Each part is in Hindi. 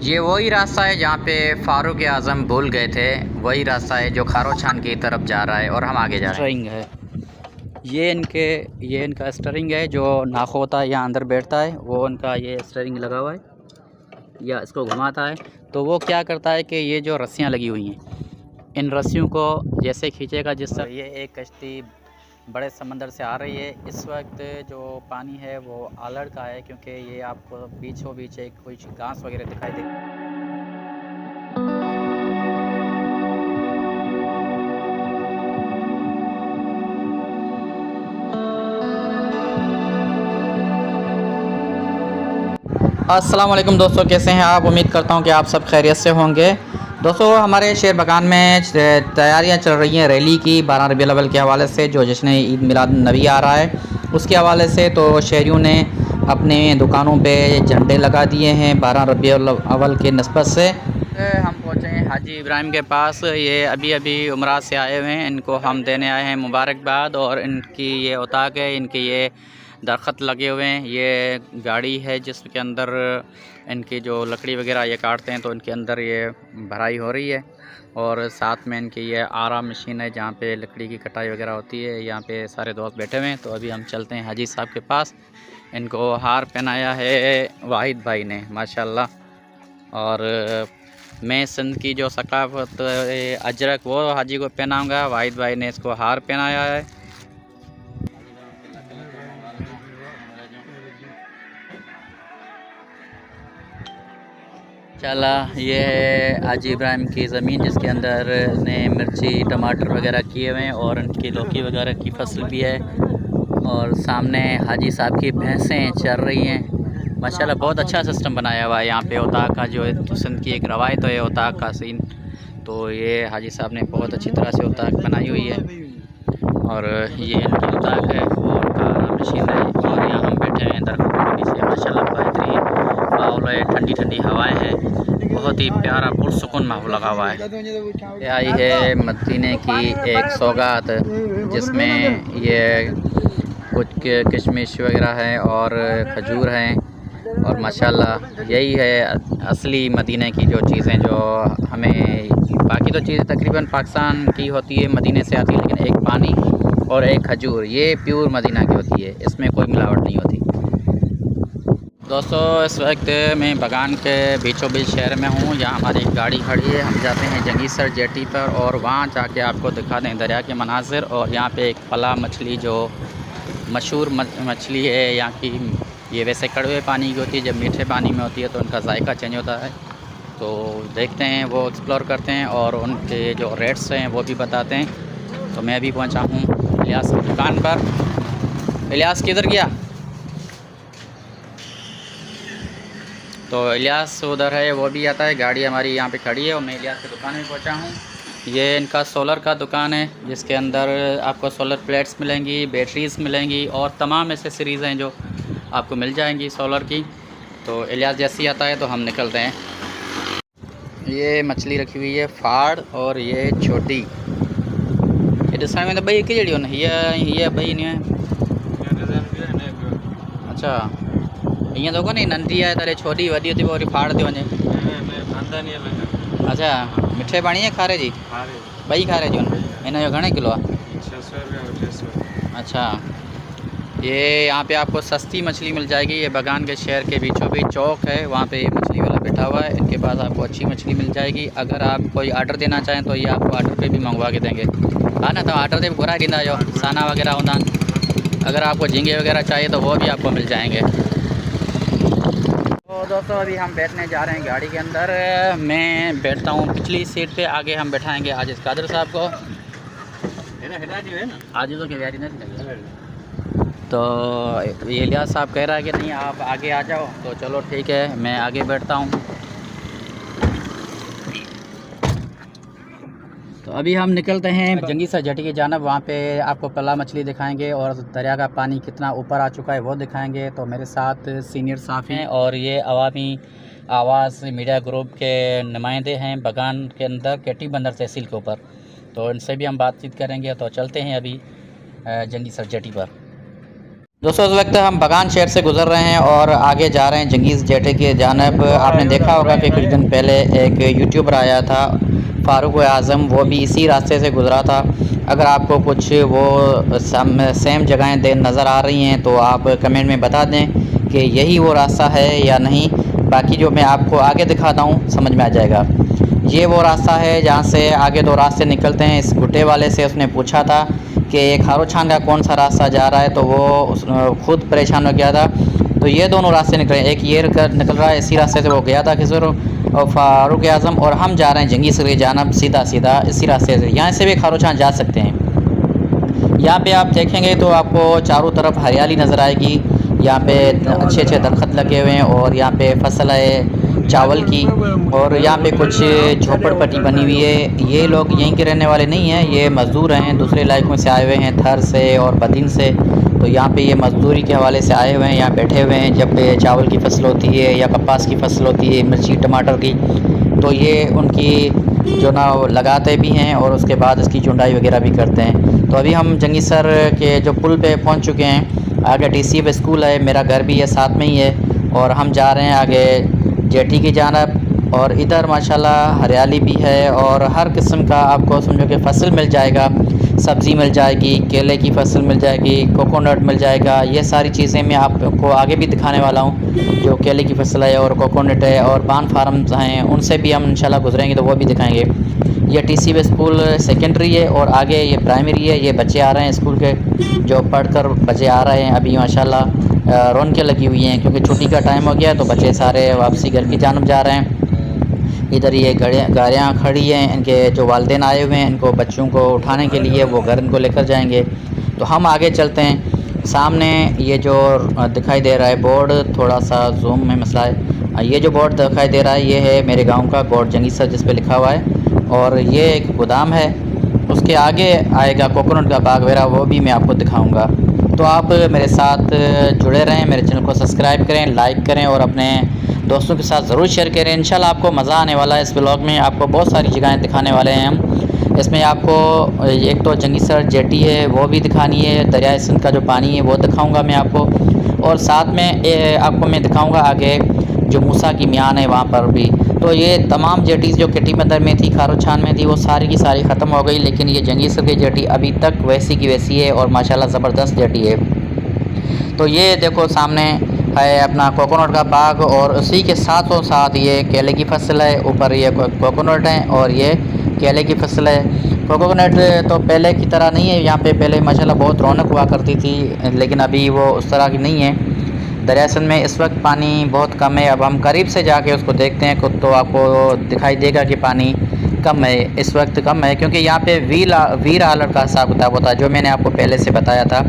ये वही रास्ता है जहाँ पे फारूक आज़म भूल गए थे, वही रास्ता है जो खारोछान की तरफ जा रहा है और हम आगे जा रहे हैं। है ये इनका स्टरिंग है, जो नाखोता यहाँ अंदर बैठता है वो उनका ये स्टरिंग लगा हुआ है या इसको घुमाता है। तो वो क्या करता है कि ये जो रस्सियाँ लगी हुई हैं, इन रस्सियों को जैसे खींचेगा, जिस तरह ये एक कश्ती बड़े समंदर से आ रही है। इस वक्त जो पानी है वो आलड़ का है, क्योंकि ये आपको बीचों बीच एक कुछ घास वगैरह दिखाई दे। अस्सलाम वालेकुम दोस्तों, कैसे हैं आप? उम्मीद करता हूं कि आप सब खैरियत से होंगे। दोस्तों, हमारे शेर बगान में तैयारियां चल रही हैं रैली की 12 रबीउल अव्वल के हवाले से, जो जश्न ईद मिलाद नबी आ रहा है उसके हवाले से। तो शहरियों ने अपने दुकानों पे झंडे लगा दिए हैं 12 रबीउल अव्वल के निस्बत से। हम पहुँचे हैं हाजी इब्राहिम के पास। ये अभी अभी उमरा से आए हुए हैं, इनको हम देने आए हैं मुबारकबाद। और इनकी ये उताक है, इनके ये दरख्त लगे हुए हैं। ये गाड़ी है जिसके अंदर इनकी जो लकड़ी वगैरह ये काटते हैं, तो इनके अंदर ये भराई हो रही है। और साथ में इनकी ये आरा मशीन है जहाँ पे लकड़ी की कटाई वगैरह होती है। यहाँ पे सारे दोस्त बैठे हुए हैं। तो अभी हम चलते हैं हाजी साहब के पास। इनको हार पहनाया है वाहिद भाई ने, माशाल्लाह। और मैं सिंध की जो सकाफ़त अजरक वो हाजी को पहनाऊँगा, वाहिद भाई ने इसको हार पहनाया है। चला, ये है हाजी इब्राहिम की ज़मीन जिसके अंदर ने मिर्ची टमाटर वगैरह किए हुए हैं और इनकी लौकी वगैरह की फसल भी है। और सामने हाजी साहब की भैंसें चल रही हैं। माशाल्लाह बहुत अच्छा सिस्टम बनाया हुआ है यहाँ पे। उताक का जो सिंध की एक रवायत है उताक का सीन, तो ये हाजी साहब ने बहुत अच्छी तरह से उताक बनाई हुई है। और ये इनकी उताक है और उनका मशीन है। और यहाँ हम बैठे हैं दरख्त के नीचे। माशाल्लाह बेहतरीन माहौल है, ठंडी ठंडी हवाएं हैं, बहुत ही प्यारा पुरसुकून माहौल लगा हुआ है। ये आई है मदीने की एक सौगात, जिसमें ये कुछ किशमिश वगैरह है और खजूर हैं। और माशाल्लाह यही है असली मदीने की जो चीज़ें, जो हमें बाकी तो चीज़ें तकरीबन पाकिस्तान की होती है, मदीने से आती है, लेकिन एक पानी और एक खजूर ये प्योर मदीना की होती है, इसमें कोई मिलावट नहीं होती। दोस्तों, इस वक्त मैं बगान के बीचों बीच शहर में हूँ। यहाँ हमारी एक गाड़ी खड़ी है। हम जाते हैं जंगीसर जेटी पर और वहाँ जाके आपको दिखा दें दरिया के मनाजिर। और यहाँ पे एक पला मछली जो मशहूर मछली है यहाँ की, ये वैसे कड़वे पानी की होती है, जब मीठे पानी में होती है तो उनका जायका चेंज होता है। तो देखते हैं, वो एक्सप्लोर करते हैं और उनके जो रेट्स हैं वो भी बताते हैं। तो मैं अभी पहुँचा हूँ इलियास की दुकान पर। इलियास किधर गया? तो इलियास उधर है, वो भी आता है। गाड़ी हमारी यहाँ पे खड़ी है और मैं इलियास की दुकान में पहुँचा हूँ। ये इनका सोलर का दुकान है, जिसके अंदर आपको सोलर प्लेट्स मिलेंगी, बैटरीज़ मिलेंगी और तमाम एसेसरीज़ हैं जो आपको मिल जाएंगी सोलर की। तो इलियास जैसे ही आता है तो हम निकलते हैं। ये मछली रखी हुई है फाड़ और ये छोटी। ये डिस्काउंट में तो भाई एक ही जड़ी हो ना, ये भाई नहीं है। अच्छा, ईअं थो कोन्हे नंढी आहे त छोटी वॾी थी पोइ वरी फाड़ थी वञे। अच्छा, मिठे पाणी है खारे जी? ॿई खारे जूं आहिनि। हिन जो घणे किलो आहे? 600 रुपया। अच्छा, ये यहाँ पे आपको सस्ती मछली मिल जाएगी। ये बगान के शहर के बीचों बीच चौक है, वहाँ पे मछली वाला बैठा हुआ है। इनके पास आपको अच्छी मछली मिल जाएगी। अगर आप कोई आर्डर देना चाहें तो ये आपको आर्डर पे भी मंगवा के देंगे। हाँ ना, तो आर्डर ते घुराए ॾींदा जो साना वगैरह होंदा। अगर आपको झींगे वगैरह चाहिए तो वो भी आपको मिल जाएंगे। तो दोस्तों, अभी हम बैठने जा रहे हैं गाड़ी के अंदर। मैं बैठता हूँ पिछली सीट पे, आगे हम बैठाएंगे आजिज़ कादर साहब को। आज तो क्या नहीं, तो ये इलियास साहब कह रहा है कि नहीं आप आगे आ जाओ, तो चलो ठीक है, मैं आगे बैठता हूँ। तो अभी हम निकलते हैं जंगीसर जेटी की जानब। वहाँ पे आपको पला मछली दिखाएंगे और दरिया का पानी कितना ऊपर आ चुका है वो दिखाएंगे। तो मेरे साथ सीनियर साफ़ी हैं और ये अवामी आवाज़ मीडिया ग्रुप के नुमाइंदे हैं बगान के अंदर, केटी बंदर तहसील के ऊपर। तो इनसे भी हम बातचीत करेंगे। तो चलते हैं अभी जंगीसर जेटी पर। दोस्तों इस वक्त हम बगान शहर से गुजर रहे हैं और आगे जा रहे हैं जंगीज़ जेटे की जानब। आपने देखा होगा कि कुछ दिन पहले एक यूट्यूबर आया था फ़ारूक आज़म, वो भी इसी रास्ते से गुज़रा था। अगर आपको कुछ वो सेम जगहें नज़र आ रही हैं तो आप कमेंट में बता दें कि यही वो रास्ता है या नहीं। बाकी जो मैं आपको आगे दिखाता हूँ समझ में आ जाएगा। ये वो रास्ता है जहाँ से आगे दो रास्ते निकलते हैं। इस गुट्टे वाले से उसने पूछा था कि खारोछान का कौन सा रास्ता जा रहा है, तो वो खुद परेशान हो गया था। तो ये दोनों रास्ते निकले, एक ये निकल रहा है, इसी रास्ते से वो गया था खिजर और फ़ारूक आज़म, और हम जा रहे हैं जंगी सर की जानब सीधा सीधा इसी रास्ते से। यहाँ से भी खारोछान जा सकते हैं। यहाँ पे आप देखेंगे तो आपको चारों तरफ हरियाली नज़र आएगी। यहाँ पे अच्छे अच्छे दरख्त लगे हुए हैं और यहाँ पे फसल है चावल की, और यहाँ पे कुछ झोपड़पट्टी बनी हुई है। ये लोग यहीं के रहने वाले नहीं हैं, ये मज़दूर हैं, दूसरे इलाकों से आए हुए हैं, थर से और बदिन से। तो यहाँ पे ये मज़दूरी के हवाले से आए हुए हैं, यहाँ बैठे हुए हैं। जब चावल की फसल होती है या कपास की फसल होती है, मिर्ची टमाटर की, तो ये उनकी जो ना लगाते भी हैं और उसके बाद इसकी चुंडाई वगैरह भी करते हैं। तो अभी हम जंगीसर के जो पुल पे पहुंच चुके हैं। आगे टीसीएफ स्कूल है, मेरा घर भी है साथ में ही है, और हम जा रहे हैं आगे जेटी की जानब। और इधर माशाल्लाह हरियाली भी है और हर किस्म का आपको समझो कि फसल मिल जाएगा। सब्ज़ी मिल जाएगी, केले की फसल मिल जाएगी, कोकोनट मिल जाएगा। ये सारी चीज़ें मैं आपको आगे भी दिखाने वाला हूँ, जो केले की फसल है और कोकोनट है और पान फार्म्स हैं, उनसे भी हम इंशाल्लाह गुजरेंगे तो वो भी दिखाएंगे। ये टीसीएफ स्कूल सेकेंडरी है और आगे ये प्राइमरी है। ये बच्चे आ रहे हैं स्कूल के, जो पढ़कर बच्चे आ रहे हैं अभी माशाल्लाह। रौनकें लगी हुई हैं क्योंकि छुट्टी का टाइम हो गया, तो बच्चे सारे वापसी घर की जानब जा रहे हैं। इधर ये गाड़ियाँ खड़ी हैं, इनके जो वालिदैन आए हुए हैं, इनको बच्चों को उठाने के लिए वो घर इनको लेकर जाएंगे। तो हम आगे चलते हैं। सामने ये जो दिखाई दे रहा है बोर्ड, थोड़ा सा जूम में मसला है। ये जो बोर्ड दिखाई दे रहा है ये है मेरे गांव का गोड जंगीसर, जिस पे लिखा हुआ है, और ये एक गोदाम है। उसके आगे आएगा कोकोनट का बाग वगैरह, वो भी मैं आपको दिखाऊँगा। तो आप मेरे साथ जुड़े रहें, मेरे चैनल को सब्सक्राइब करें, लाइक करें और अपने दोस्तों के साथ ज़रूर शेयर करें। इंशाल्लाह आपको मज़ा आने वाला है। इस व्लॉग में आपको बहुत सारी जगहें दिखाने वाले हैं हम। इसमें आपको एक तो जंगीसर जेटी है वो भी दिखानी है, दरिया सिंध का जो पानी है वो दिखाऊंगा मैं आपको, और साथ में आपको मैं दिखाऊंगा आगे जो मूसा की म्यान है वहाँ पर भी। तो ये तमाम जेटीज़ जो किटी बंदर में थी, खारोछान में थी, वो सारी की सारी ख़त्म हो गई, लेकिन ये जंगीसर की जेटी अभी तक वैसी की वैसी है और माशाल्लाह ज़बरदस्त जेटी है। तो ये देखो सामने है अपना कोकोनट का बाग, और उसी के साथों साथ ये केले की फसल है। ऊपर ये कोकोनट है और ये केले की फसल है। कोकोनट तो पहले की तरह नहीं है यहाँ पे, पहले माशाल्लाह बहुत रौनक हुआ करती थी, लेकिन अभी वो उस तरह की नहीं है। दरिया सिंध में इस वक्त पानी बहुत कम है। अब हम करीब से जाके उसको देखते हैं खुद, तो आपको दिखाई देगा कि पानी कम है, इस वक्त कम है, क्योंकि यहाँ पे वीर आलर का हिसाब किताब होता है, जो मैंने आपको पहले से बताया था।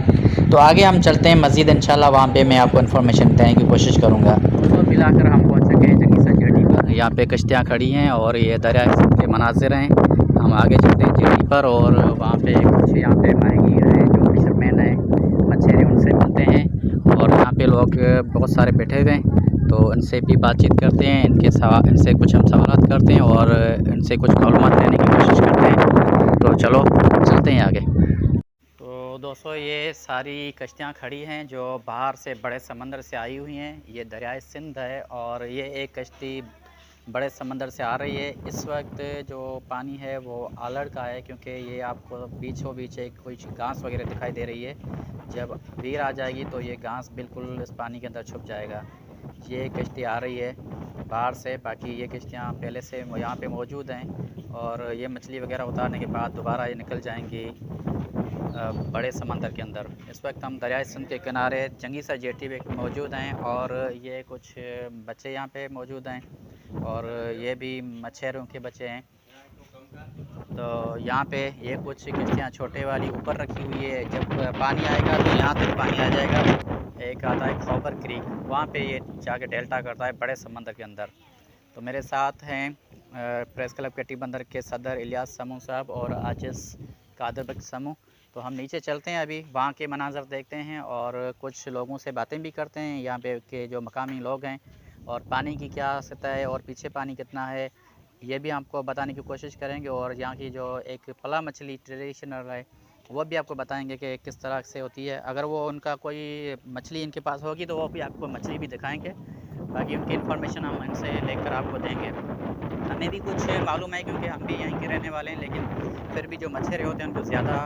तो आगे हम चलते हैं मस्जिद, इंशाल्लाह वहाँ पे मैं आपको इन्फॉर्मेशन देने की कोशिश करूँगा। तो मिलाकर हम पहुँच चुके हैं जंगीसर जेटी पर। यहाँ पे कश्तियाँ खड़ी हैं और ये दरिया सिंध के मनाज़िर हैं। हम आगे चलते हैं जेटी पर, और वहाँ पे कुछ यहाँ पे माहीगीर हैं, जो फिशरमैन हैं, मछेरे, उनसे मिलते हैं। और यहाँ पे लोग बहुत सारे बैठे हुए हैं, तो इनसे भी बातचीत करते हैं, इनसे कुछ हम सवाल करते हैं और इनसे कुछ मालूमात लेने की कोशिश करते हैं। तो चलो चलते हैं आगे। तो दोस्तों ये सारी कश्तियाँ खड़ी हैं जो बाहर से बड़े समंदर से आई हुई हैं। ये दरियाए सिंध है और ये एक कश्ती बड़े समंदर से आ रही है। इस वक्त जो पानी है वो आलड़ का है, क्योंकि ये आपको बीचों बीच एक कुछ घास वगैरह दिखाई दे रही है। जब वीर आ जाएगी तो ये घास बिल्कुल इस पानी के अंदर छुप जाएगा। ये कश्ती आ रही है बाहर से, बाकी ये कश्तियाँ पहले से यहाँ पे मौजूद हैं, और ये मछली वगैरह उतारने के बाद दोबारा ये निकल जाएंगी बड़े समंदर के अंदर। इस वक्त हम दरियाए सिंध के किनारे जंगीसर जेटी पे मौजूद हैं, और ये कुछ बच्चे यहाँ पे मौजूद हैं, और ये भी मछेरों के बच्चे हैं। तो यहाँ पे ये कुछ कश्तियाँ छोटे वाली ऊपर रखी हुई है, जब पानी आएगा तो यहाँ तक पानी आ जाएगा। एक आता है खौबर क्रीक, वहाँ पे ये जाके डेल्टा करता है बड़े समंदर के अंदर। तो मेरे साथ हैं प्रेस क्लब किटी बंदर के सदर इलियास समू साहब और आजिज़ कादिर बख्श समू। तो हम नीचे चलते हैं, अभी वहाँ के मनाज़र देखते हैं और कुछ लोगों से बातें भी करते हैं, यहाँ पे के जो मकामी लोग हैं, और पानी की क्या सतह है और पीछे पानी कितना है ये भी आपको बताने की कोशिश करेंगे। और यहाँ की जो एक पला मछली ट्रेडिशनल है वो भी आपको बताएंगे कि किस तरह से होती है। अगर वो उनका कोई मछली इनके पास होगी तो वो भी आपको मछली भी दिखाएंगे। बाकी उनकी इन्फॉर्मेशन हम इनसे लेकर आपको देंगे। हमें भी कुछ मालूम है क्योंकि हम भी यहीं के रहने वाले हैं, लेकिन फिर भी जो मछेरे होते हैं उनको ज़्यादा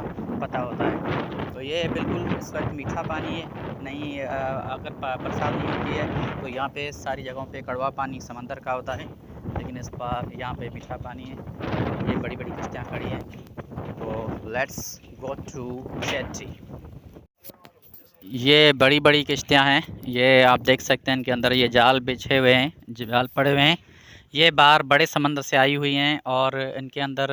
पता होता है। तो ये बिल्कुल इस वक्त मीठा पानी है, नहीं अगर बरसात नहीं होती है तो यहाँ पे सारी जगहों पे कड़वा पानी समंदर का होता है, लेकिन इस बार यहाँ पे मीठा पानी है। ये बड़ी बड़ी कश्तियाँ खड़ी हैं। तो लेट्स गो टू जेटी। ये बड़ी बड़ी किश्तियाँ हैं, ये आप देख सकते हैं इनके अंदर ये जाल बिछे हुए हैं, जाल पड़े हुए हैं। ये बाहर बड़े समंदर से आई हुई हैं और इनके अंदर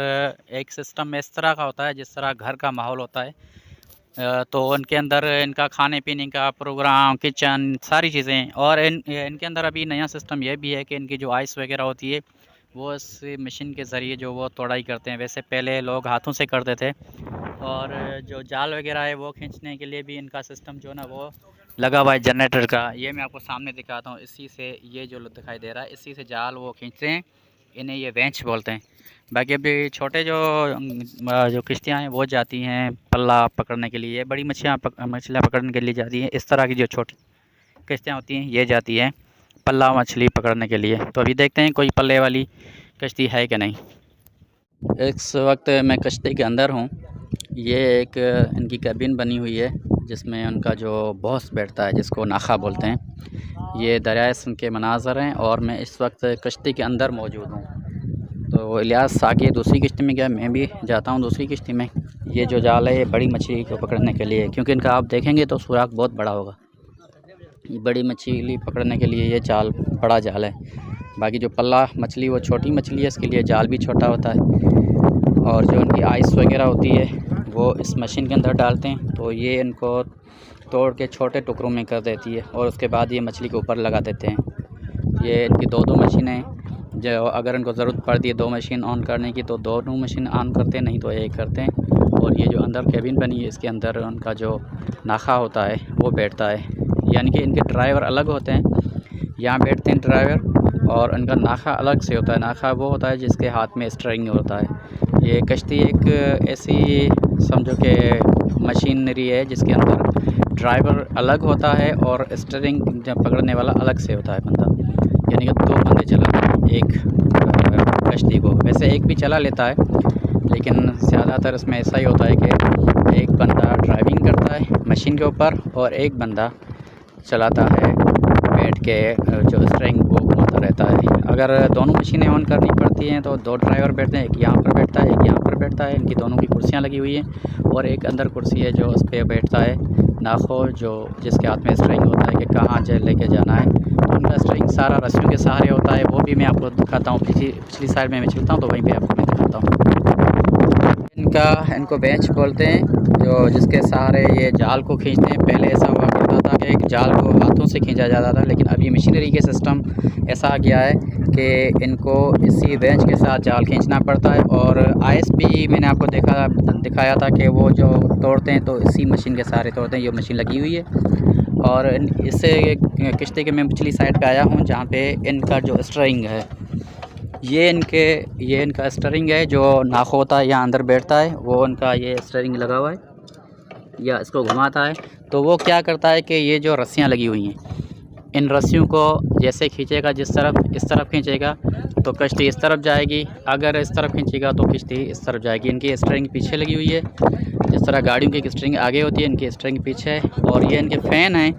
एक सिस्टम इस तरह का होता है जिस तरह घर का माहौल होता है। तो इनके अंदर इनका खाने पीने का प्रोग्राम, किचन, सारी चीज़ें। और इनके अंदर अभी नया सिस्टम ये भी है कि इनकी जो आइस वगैरह होती है वो इस मशीन के ज़रिए जो वो तोड़ाई करते हैं। वैसे पहले लोग हाथों से करते थे। और जो जाल वगैरह है वो खींचने के लिए भी इनका सिस्टम जो ना वो लगा हुआ है जनरेटर का। ये मैं आपको सामने दिखाता हूँ। इसी से ये जो दिखाई दे रहा है इसी से जाल वो खींचते हैं, इन्हें ये वेंच बोलते हैं। बाकी अभी छोटे जो किश्तियाँ हैं वो जाती हैं पल्ला पकड़ने के लिए। बड़ी मछलियाँ पकड़ने के लिए जाती हैं। इस तरह की जो छोटी किश्तियाँ होती हैं ये जाती हैं पल्ला मछली पकड़ने के लिए। तो अभी देखते हैं कोई पल्ले वाली कश्ती है कि नहीं। इस वक्त मैं कश्ती के अंदर हूँ। ये एक इनकी कैबिन बनी हुई है जिसमें उनका जो बॉस बैठता है, जिसको नाखा बोलते हैं। ये दरियाए सिंध के मनाज़र हैं और मैं इस वक्त कश्ती के अंदर मौजूद हूँ। तो इलियास आगे दूसरी किश्ती में गया, मैं भी जाता हूँ दूसरी किश्ती में। ये जो जाल है ये बड़ी मछली को पकड़ने के लिए, क्योंकि इनका आप देखेंगे तो सुराख बहुत बड़ा होगा। ये बड़ी मछली पकड़ने के लिए ये जाल बड़ा जाल है। बाकी जो पल्ला मछली वो छोटी मछली है, इसके लिए जाल भी छोटा होता है। और जो इनकी आइस वगैरह होती है वो इस मशीन के अंदर डालते हैं तो ये इनको तोड़ के छोटे टुकड़ों में कर देती है और उसके बाद ये मछली के ऊपर लगा देते हैं। ये इनकी दो मशीनें, जो अगर इनको ज़रूरत पड़ती है 2 मशीन ऑन करने की तो दोनों मशीन ऑन करते हैं, नहीं तो एक करते हैं। और ये जो अंदर कैबिन बनी है इसके अंदर उनका जो नाखा होता है वो बैठता है, यानी कि इनके ड्राइवर अलग होते हैं। यहाँ बैठते हैं ड्राइवर और इनका नाखा अलग से होता है। नाखा वो होता है जिसके हाथ में स्टीयरिंग होता है। ये कश्ती एक ऐसी समझो कि मशीनरी है जिसके अंदर ड्राइवर अलग होता है और स्टीयरिंग जब पकड़ने वाला अलग से होता है बंदा, यानी कि 2 बंदे चलाते हैं एक कश्ती को। वैसे एक भी चला लेता है, लेकिन ज़्यादातर इसमें ऐसा ही होता है कि एक बंदा ड्राइविंग करता है मशीन के ऊपर और एक बंदा चलाता है बैठ के, जो स्टीयरिंग वो घुमाता रहता है। अगर दोनों मशीनें ऑन करनी पड़ती हैं तो 2 ड्राइवर बैठते हैं, एक यहाँ पर बैठता है एक यहाँ पर बैठता है। इनकी दोनों की कुर्सियाँ लगी हुई हैं और एक अंदर कुर्सी है जो उस पर बैठता है नाखो, जो जिसके हाथ में स्टीयरिंग होता है कि कहाँ लेके जाना है। तो उनका स्टीयरिंग सारा रस्सियों के सहारे होता है। वो भी मैं आपको दिखाता हूँ, पिछली साइड में मैं चलता हूँ तो वहीं पर आपको मैं दिखाता हूँ। इनको बेंच बोलते हैं, जो जिसके सहारे ये जाल को खींचते हैं। पहले ऐसा हुआ करता था कि एक जाल को हाथों से खींचा जाता था, लेकिन अभी मशीनरी के सिस्टम ऐसा आ गया है कि इनको इसी बेंच के साथ जाल खींचना पड़ता है। और आइस भी मैंने आपको दिखाया था कि वो जो तोड़ते हैं तो इसी मशीन के सहारे तोड़ते हैं। ये मशीन लगी हुई है और इससे किश्ती के मैं पिछली साइड पे आया हूँ जहाँ पे इनका जो स्टीयरिंग है ये इनका स्टीयरिंग है जो नाखो होता है यहाँ अंदर बैठता है, वो उनका ये स्टीयरिंग लगा हुआ है या इसको घुमाता है। तो वो क्या करता है कि ये जो रस्सियाँ लगी हुई हैं इन रस्सियों को जैसे खींचेगा, इस तरफ खींचेगा तो कश्ती इस तरफ जाएगी, अगर इस तरफ खींचेगा तो कश्ती इस तरफ जाएगी। इनकी स्टीयरिंग पीछे लगी हुई है, जिस तरह गाड़ियों की स्टीयरिंग आगे होती है इनकी स्टीयरिंग पीछे है। और ये इनके फ़ैन हैं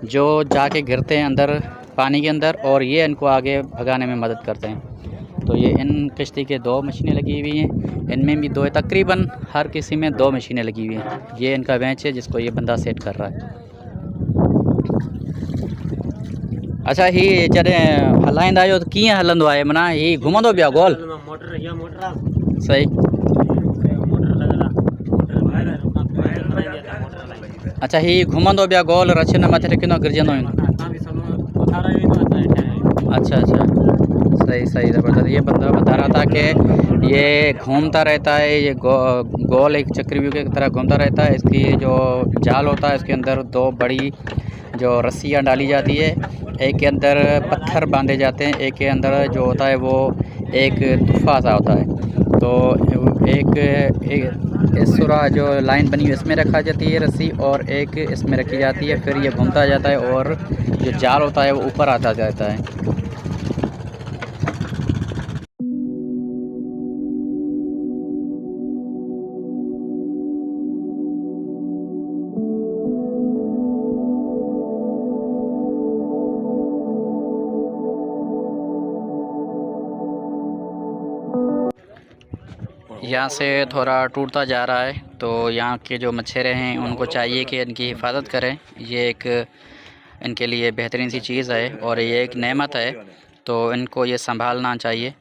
जो जाके गिरते हैं अंदर पानी के अंदर और ये इनको आगे भगाने में मदद करते हैं। तो ये इन कश्ती के 2 मशीनें लगी हुई हैं, इनमें भी 2 तकरीबन हर किसी में 2 मशीनें लगी हुई हैं। ये इनका बेंच है जिसको ये बंदा सेट कर रहा है। अच्छा, ही जॾहिं हलाईंदा आहियो त कीअं हलंदो आहे, माना ही घुमंदो पिया गोल? सही। अच्छा, ही घुमंदो पिया गोल, रछियुनि मथे टिकंदो गिरजंदो आहिनि। अच्छा, सही ज़बरदस्त। ये बंदा बता रहा था कि ये घूमता रहता है, ये गोल एक चक्रव्यूह की तरह घूमता रहता है। इसकी जो जाल होता है इसके अंदर 2 बड़ी जो रस्सियाँ डाली जाती है, एक के अंदर पत्थर बांधे जाते हैं, एक के अंदर जो होता है वो एक तुफ़ा सा होता है। तो तो एक इस सुरा जो लाइन बनी हुई इसमें रखा जाती है रस्सी, और एक इसमें रखी जाती है। फिर ये घूमता जाता है और जो जाल होता है वो ऊपर आता जाता है। यहाँ से थोड़ा टूटता जा रहा है, तो यहाँ के जो मछेरे हैं उनको चाहिए कि इनकी हिफाजत करें। ये एक इनके लिए बेहतरीन सी चीज़ है और ये एक नेमत है, तो इनको ये संभालना चाहिए।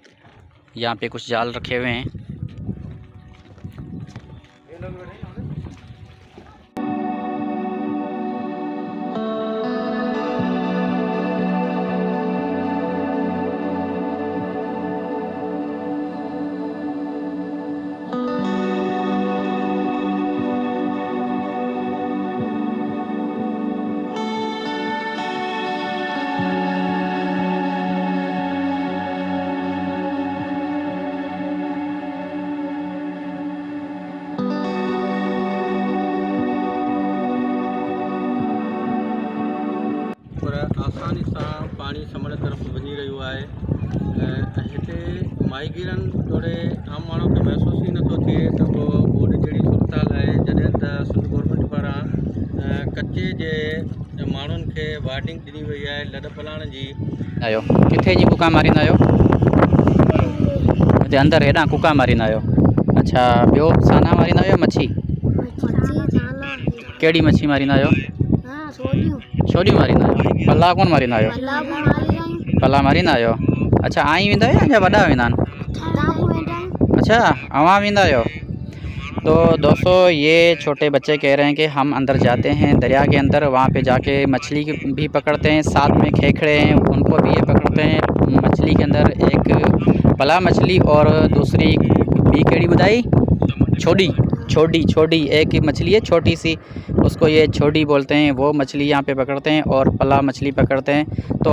यहाँ पे कुछ जाल रखे हुए हैं। आसानी सां पानी समुंड तरफ़ वञी रहियो आहे। हिते माहीगीरनि तोड़े आम माण्हू खे महसूस ई नथो थिए त को बोट जहिड़ी सूरताल आहे, जॾहिं त सिंध गवर्नमेंट पारां कच्चे जे माण्हुनि खे वार्निंग ॾिनी वई आहे लॾ पलाण जी। आयो किथे जी कुका मारींदा आहियो? हिते अंदरि हेॾां कुका मारींदा आहियो? अच्छा, ॿियो साना मारींदा आहियो? मच्छी कहिड़ी मच्छी मारींदा आहियो? छोड़ियूं मारींदा आहियो? पला कोन मारींदा आहियो? पला मारींदा आहियो? अच्छा, आहीं वेंदा आहियो या वॾा वेंदा आहिनि? अच्छा, अवां वेंदा आहियो? तो दोस्तों ये छोटे बच्चे कह रहे हैं कि हम अंदर जाते हैं दरिया के अंदर, वहाँ पे जाके मछली भी पकड़ते हैं, साथ में खेखड़े हैं उनको भी ये पकड़ते हैं। मछली के अंदर एक पला मछली और दूसरी भी केड़ी बुदाई छोटी एक मछली है छोटी सी, उसको ये छोटी बोलते हैं। वो मछली यहाँ पे पकड़ते हैं और पला मछली पकड़ते हैं। तो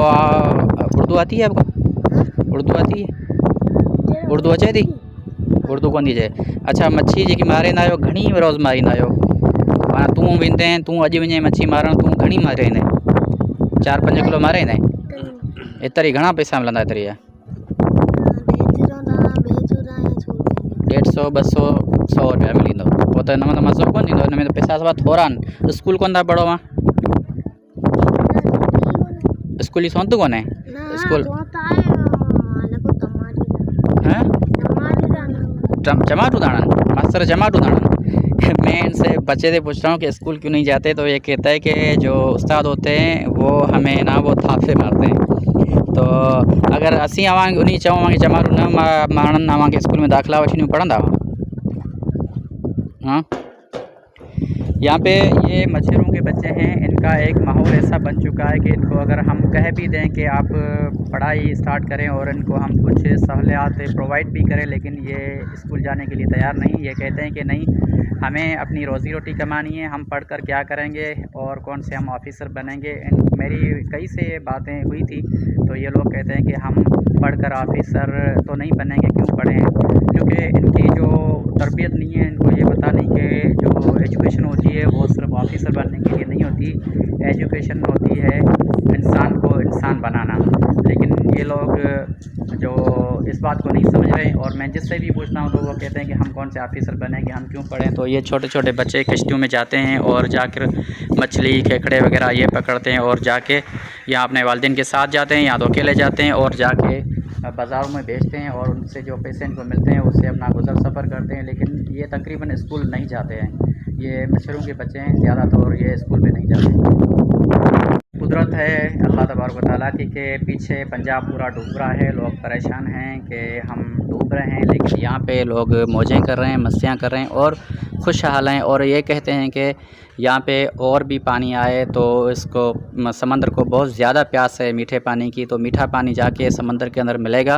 उर्दू आती है आपको? उर्दू आती है? उर्दू अचे थी? उर्दू कोन थी अचे? अच्छा, मच्छी जेकी मारींदा आहियो घणी रोज़ मारींदा आहियो? माना तूं वेंदे तूं अॼु वञे मच्छी मारण, तूं घणी मारींदे? 4-5 किलो मारींदे? एतिरी घणा पैसा मिलंदा? एतिरी 150-200 रुपया मिलींदो। वो तो हिन में तो मज़ो कोन ईंदो, हिन में तो पैसा सभा थोरा आहिनि। स्कूल कोन था पढ़ो? मां स्कूल जी सोनत कोन्हे? स्कूल जमाटू दाणन मास्टर जमाटू दाणन। मैं इनसे बच्चे से पूछ रहा हूँ कि स्कूल क्यों नहीं जाते, तो ये कहता है कि जो उस्ताद होते हैं वो हमें ना वो थापे मारते हैं। तो अगर असी अवांगे उन्हीं चऊं कि जमाटू न मारन अवांगे स्कूल में दाखिला वठी पढ़ंदा? हाँ, यहाँ पे ये मच्छरों के बच्चे हैं, इनका एक माहौल ऐसा बन चुका है कि इनको अगर हम कह भी दें कि आप पढ़ाई स्टार्ट करें और इनको हम कुछ सहूलियात प्रोवाइड भी करें, लेकिन ये स्कूल जाने के लिए तैयार नहीं। ये कहते हैं कि नहीं, हमें अपनी रोज़ी रोटी कमानी है, हम पढ़कर क्या करेंगे और कौन से हम ऑफिसर बनेंगे। मेरी कई से ये बातें हुई थी, तो ये लोग कहते हैं कि हम पढ़कर ऑफिसर तो नहीं बनेंगे। क्यों पढ़ें? क्योंकि इनकी जो तरबियत नहीं है, इनको ये पता नहीं कि जो एजुकेशन होती है वो सिर्फ ऑफिसर बनने के लिए नहीं होती। एजुकेशन होती है इंसान को इंसान बनाना। लेकिन ये लोग जो इस बात को नहीं समझ रहे, और मैं जिससे भी पूछता हूँ तो वो कहते हैं कि हम कौन से ऑफिसर बनेंगे, हम क्यों पढ़ें। तो ये छोटे छोटे बच्चे कश्तियों में जाते हैं और जाकर मछली खेकड़े वगैरह ये पकड़ते हैं, और जाके या अपने वालिदैन के साथ जाते हैं या तो अकेले जाते हैं, और जाके बाज़ारों में बेचते हैं, और उनसे जो पैसे इनको मिलते हैं उससे अपना गुजर सफ़र करते हैं। लेकिन ये तकरीबन स्कूल नहीं जाते हैं। ये मच्छरों के बच्चे हैं ज़्यादातर, ये स्कूल पे नहीं जाते। कुदरत है अल्लाह तबारक व तआला की के पीछे पंजाब पूरा डूब रहा है। लोग परेशान हैं कि हम डूब रहे हैं, लेकिन यहाँ पे लोग मौजें कर रहे हैं, मस्तियाँ कर रहे हैं, और खुशहाल हैं और ये कहते हैं कि यहाँ पे और भी पानी आए तो इसको समंदर को बहुत ज़्यादा प्यास है मीठे पानी की, तो मीठा पानी जाके समंदर के अंदर मिलेगा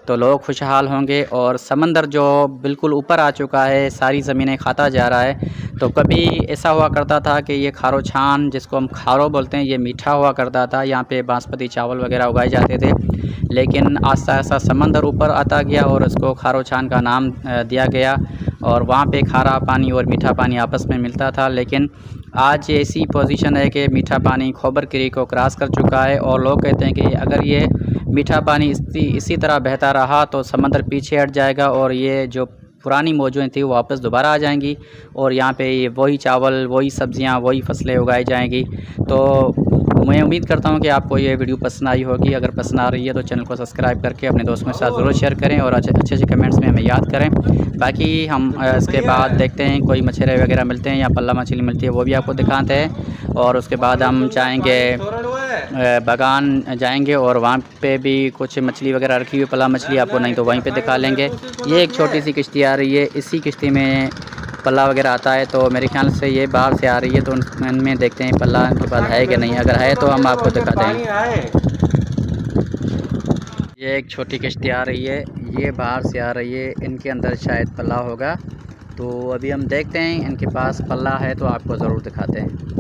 तो लोग खुशहाल होंगे। और समंदर जो बिल्कुल ऊपर आ चुका है, सारी ज़मीनें खाता जा रहा है। तो कभी ऐसा हुआ करता था कि ये खारो छान, जिसको हम खारो बोलते हैं, ये मीठा हुआ करता था, यहाँ पे बासमती चावल वगैरह उगाए जाते थे। लेकिन आस्ता आस्ता समंदर ऊपर आता गया और इसको खारो छान का नाम दिया गया और वहाँ पे खारा पानी और मीठा पानी आपस में मिलता था। लेकिन आज ऐसी पोजीशन है कि मीठा पानी खैबर केरी को क्रॉस कर चुका है और लोग कहते हैं कि अगर ये मीठा पानी इसी तरह बहता रहा तो समंदर पीछे हट जाएगा और ये जो पुरानी मौजूदें थी वो वापस दोबारा आ जाएंगी और यहाँ पे ये वही चावल, वही सब्ज़ियाँ, वही फसलें उगाई जाएंगी। तो मैं उम्मीद करता हूँ कि आपको ये वीडियो पसंद आई होगी। अगर पसंद आ रही है तो चैनल को सब्सक्राइब करके अपने दोस्तों के साथ ज़रूर शेयर करें और अच्छे कमेंट्स में हमें याद करें। बाकी हम इसके बाद देखते हैं कोई मछली वगैरह मिलते हैं या पल्ला मछली मिलती है वो भी आपको दिखाते हैं। और उसके बाद हम चाहेंगे बागान जाएंगे और वहाँ पे भी कुछ मछली वगैरह रखी हुई, पल्ला मछली आपको नहीं तो वहीं पे दिखा लेंगे। ये एक छोटी सी किश्ती आ रही है, इसी किश्ती में पल्ला वगैरह आता है, तो मेरे ख्याल से ये बाहर से आ रही है, तो उनमें देखते हैं पल्ला इनके पास है कि नहीं। अगर है तो हम आपको दिखा देंगे। ये एक छोटी किश्ती आ रही है, ये बाहर से आ रही है, इनके अंदर शायद पल्ला होगा। तो अभी हम देखते हैं इनके पास पल्ला है तो आपको ज़रूर दिखाते हैं।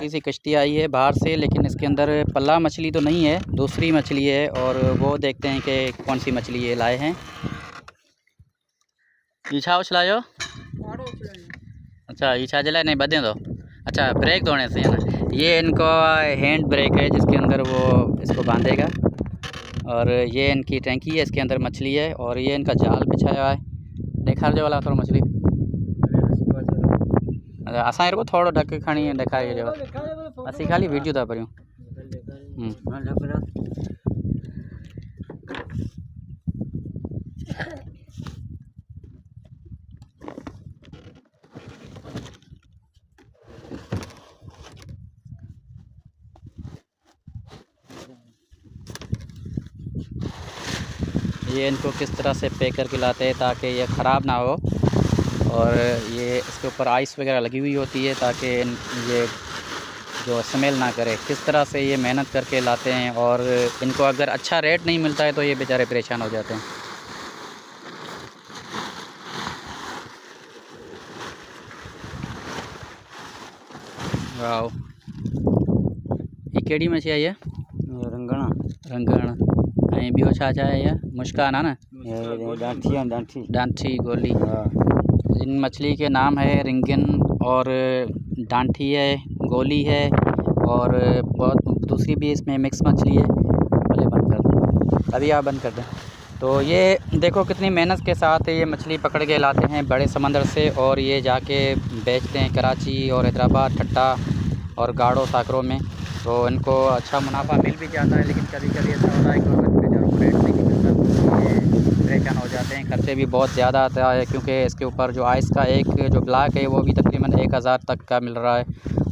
सी कश्ती आई है बाहर से, लेकिन इसके अंदर पल्ला मछली तो नहीं है, दूसरी मछली है और वो देखते हैं कि कौन सी मछली ये लाए हैं। ईछा उछलायो, अच्छा ईछा जलाए नहीं बदे दो, अच्छा ब्रेक दौड़ने से है ना। ये इनको हैंड ब्रेक है जिसके अंदर वो इसको बांधेगा और ये इनकी टैंकी है, इसके अंदर मछली है और ये इनका जाल बिछाया हुआ है। देखा जो वाला थोड़ा मछली असां को थोड़ो ढक खणी ॾेखारे जो असीं खाली वीडियो था परियूं। ये इनको किस तरह से पैक करके लाते हैं ताकि ये ख़राब ना हो और ये इसके ऊपर आइस वगैरह लगी हुई होती है ताकि ये जो स्मेल ना करे। किस तरह से ये मेहनत करके लाते हैं और इनको अगर अच्छा रेट नहीं मिलता है तो ये बेचारे परेशान हो जाते हैं। वाओ, ये केड़ी मछली आई है? रंगणा रंगण ऐं ॿियो छा आहे? इहा मुश्कान आहे न, डांठी गोली। इन मछली के नाम है रिंगन और डांठी है, गोली है और बहुत दूसरी भी इसमें मिक्स मछली है। पहले बंद कर दो, अभी आप बंद कर दें। तो ये देखो कितनी मेहनत के साथ ये मछली पकड़ के लाते हैं बड़े समंदर से और ये जाके बेचते हैं कराची और हैदराबाद, ठट्टा और गाड़ो साकरों में। तो इनको अच्छा मुनाफा मिल भी जाता है, लेकिन कभी कभी ऐसा होता है कि बेचारों को रेट नहीं मिलता तो ये परेशान हो जाते हैं। खर्चे भी बहुत ज़्यादा आता है क्योंकि इसके ऊपर जो आइस का एक जो ब्लॉक है वो भी तकरीबन 1000 तक का मिल रहा है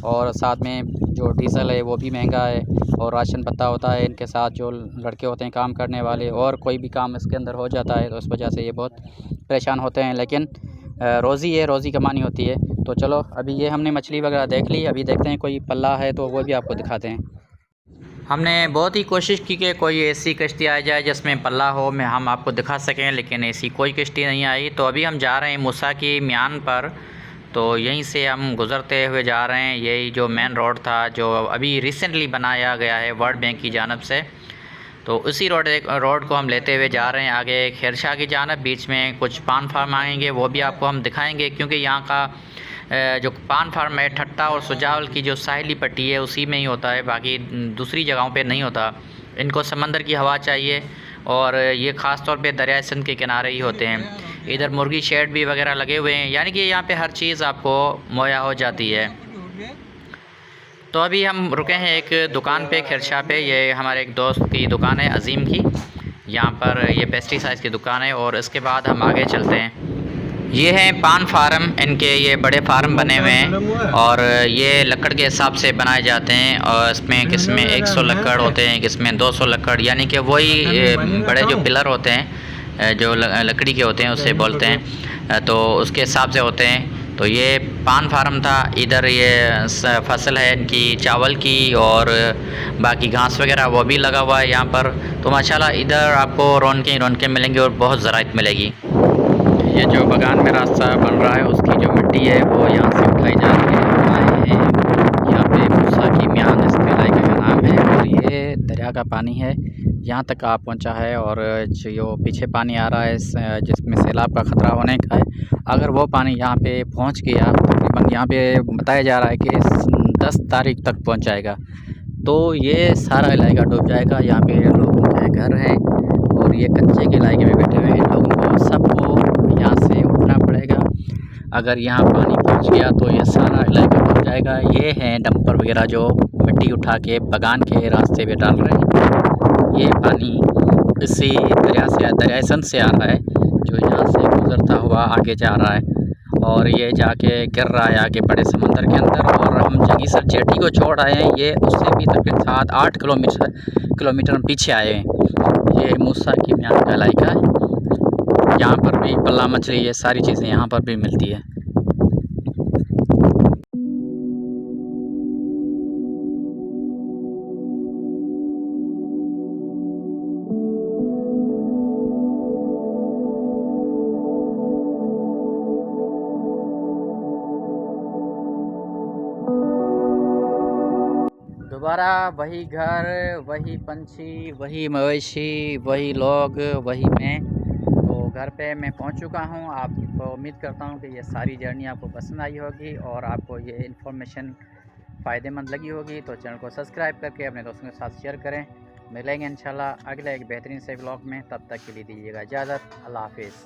और साथ में जो डीजल है वो भी महंगा है और राशन पत्ता होता है इनके साथ, जो लड़के होते हैं काम करने वाले और कोई भी काम इसके अंदर हो जाता है तो उस वजह से ये बहुत परेशान होते हैं। लेकिन रोज़ी है, रोज़ी कमानी होती है। तो चलो अभी ये हमने मछली वगैरह देख ली, अभी देखते हैं कोई पल्ला है तो वो भी आपको दिखाते हैं। हमने बहुत ही कोशिश की कि कोई ऐसी कश्ती आ जाए जिसमें पल्ला हो, में हम आपको दिखा सकें, लेकिन ऐसी कोई कश्ती नहीं आई। तो अभी हम जा रहे हैं मूसा की म्यान पर, तो यहीं से हम गुज़रते हुए जा रहे हैं। यही जो मेन रोड था जो अभी रिसेंटली बनाया गया है वर्ल्ड बैंक की जानब से, तो उसी रोड को हम लेते हुए जा रहे हैं आगे खैरशाह की जानब। बीच में कुछ पान फार्म आएंगे, वो भी आपको हम दिखाएंगे क्योंकि यहाँ का जो पान फार्म है ठट्टा और सुजावल की जो साहिली पट्टी है उसी में ही होता है, बाकी दूसरी जगहों पे नहीं होता। इनको समंदर की हवा चाहिए और ये ख़ास तौर पे दरिया सिंध के किनारे ही होते हैं। इधर मुर्गी शेड भी वगैरह लगे हुए हैं, यानी कि यहाँ पे हर चीज़ आपको मुहैया हो जाती है। तो अभी हम रुके हैं एक दुकान पे खैरशाह पे, ये हमारे एक दोस्त की दुकान है अजीम की, यहाँ पर ये पेस्टिसाइड्स की दुकान है और इसके बाद हम आगे चलते हैं। ये हैं पान फार्म, इनके ये बड़े फार्म बने हुए हैं और ये लकड़ के हिसाब से बनाए जाते हैं और इसमें किसमें 100 लकड़ होते हैं, किसमें 200 लकड़, यानी कि वही बड़े जो पिलर होते हैं जो लकड़ी के होते हैं उसे बोलते हैं, तो उसके हिसाब से होते हैं। तो ये पान फार्म था, इधर ये फसल है इनकी चावल की और बाकी घास वगैरह वो भी लगा हुआ है यहाँ पर। तो माशाल्लाह इधर आपको रौनकें मिलेंगी और बहुत ज़राअत मिलेगी। ये जो बगान में रास्ता बन रहा है उसकी जो मिट्टी है वो यहाँ से उठाई जा रही है। आए हैं यहाँ पे मूसा की म्यान इस इलाके का नाम है और ये दरिया का पानी है, यहाँ तक आ पहुँचा है। और जो पीछे पानी आ रहा है जिसमें सैलाब का ख़तरा होने का है, अगर वो पानी यहाँ पे पहुँच गया, तकरीबन यहाँ पे बताया जा रहा है कि 10 तारीख तक पहुँच जाएगा, तो ये सारा इलाका डूब जाएगा। यहाँ पे लोगों के घर हैं और ये कच्चे के इलाके में बैठे हुए हैं, लोगों को सबको यहाँ से उठना पड़ेगा। अगर यहाँ पानी पहुँच गया तो ये सारा इलाका डूब जाएगा। ये हैं डंपर वगैरह जो मिट्टी उठा के बगान के रास्ते पे डाल रहे हैं। ये पानी इसी दरिया संत से आ रहा है जो यहाँ से गुजरता हुआ आगे जा रहा है और ये जाके गिर रहा है आगे बड़े समंदर के अंदर। और हम जगीसर जेटी को छोड़ आए हैं, ये उससे भी तकरीबन 7-8 किलोमीटर पीछे आए हैं। ये मूसा की म्यान का इलाका है, यहाँ पर भी पल्ला मछली, ये सारी चीज़ें यहाँ पर भी मिलती है। दोबारा वही घर, वही पंछी, वही मवेशी, वही लोग, वही मैं। तो घर पे मैं पहुंच चुका हूं। आपको उम्मीद करता हूं कि ये सारी जर्नी आपको पसंद आई होगी और आपको ये इन्फॉर्मेशन फ़ायदेमंद लगी होगी। तो चैनल को सब्सक्राइब करके अपने दोस्तों के साथ शेयर करें। मिलेंगे इंशाल्लाह अगले एक बेहतरीन से व्लॉग में, तब तक के लिए दीजिएगा इजाज़त। अल्लाह हाफिज़।